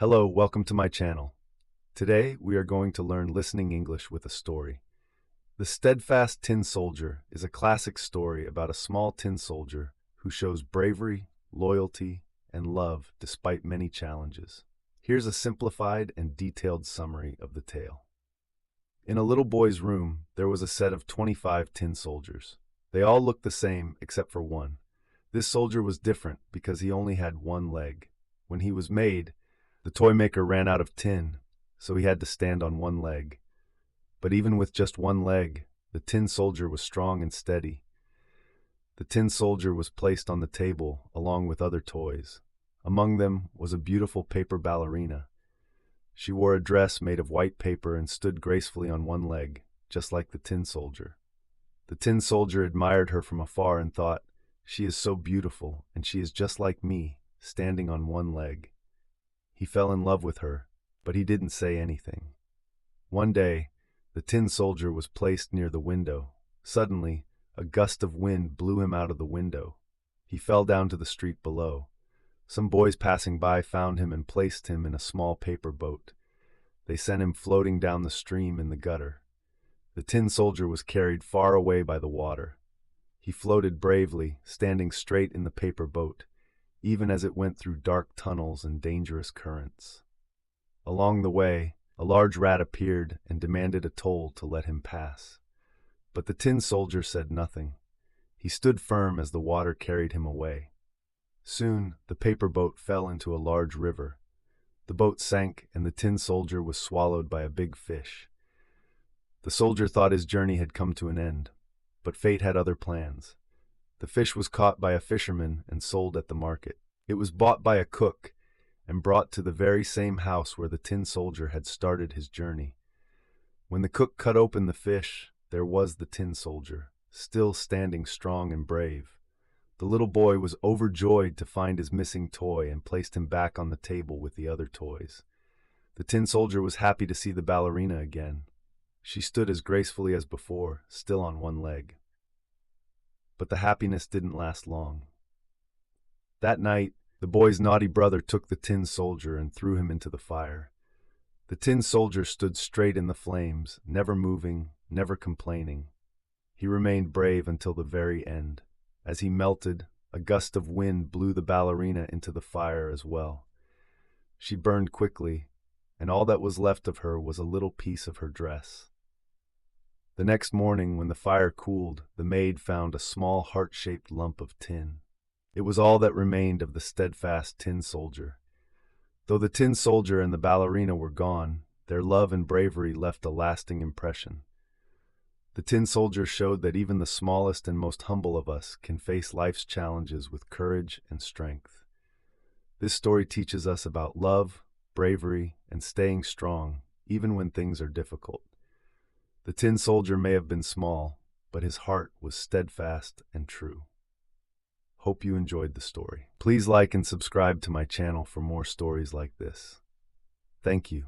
Hello, welcome to my channel. Today, we are going to learn listening English with a story. The Steadfast Tin Soldier is a classic story about a small tin soldier who shows bravery, loyalty, and love despite many challenges. Here's a simplified and detailed summary of the tale. In a little boy's room, there was a set of 25 tin soldiers. They all looked the same except for one. This soldier was different because he only had one leg. When he was made, the toy maker ran out of tin, so he had to stand on one leg. But even with just one leg, the tin soldier was strong and steady. The tin soldier was placed on the table along with other toys. Among them was a beautiful paper ballerina. She wore a dress made of white paper and stood gracefully on one leg, just like the tin soldier. The tin soldier admired her from afar and thought, "She is so beautiful, and she is just like me, standing on one leg." He fell in love with her, but he didn't say anything. One day, the tin soldier was placed near the window. Suddenly, a gust of wind blew him out of the window. He fell down to the street below. Some boys passing by found him and placed him in a small paper boat. They sent him floating down the stream in the gutter. The tin soldier was carried far away by the water. He floated bravely, standing straight in the paper boat, even as it went through dark tunnels and dangerous currents. Along the way, a large rat appeared and demanded a toll to let him pass. But the tin soldier said nothing. He stood firm as the water carried him away. Soon, the paper boat fell into a large river. The boat sank and the tin soldier was swallowed by a big fish. The soldier thought his journey had come to an end, but fate had other plans. The fish was caught by a fisherman and sold at the market. It was bought by a cook and brought to the very same house where the tin soldier had started his journey. When the cook cut open the fish, there was the tin soldier, still standing strong and brave. The little boy was overjoyed to find his missing toy and placed him back on the table with the other toys. The tin soldier was happy to see the ballerina again. She stood as gracefully as before, still on one leg. But the happiness didn't last long. That night, the boy's naughty brother took the tin soldier and threw him into the fire. The tin soldier stood straight in the flames, never moving, never complaining. He remained brave until the very end. As he melted, a gust of wind blew the ballerina into the fire as well. She burned quickly, and all that was left of her was a little piece of her dress. The next morning, when the fire cooled, the maid found a small heart-shaped lump of tin. It was all that remained of the steadfast tin soldier. Though the tin soldier and the ballerina were gone, their love and bravery left a lasting impression. The tin soldier showed that even the smallest and most humble of us can face life's challenges with courage and strength. This story teaches us about love, bravery, and staying strong, even when things are difficult. The tin soldier may have been small, but his heart was steadfast and true. Hope you enjoyed the story. Please like and subscribe to my channel for more stories like this. Thank you.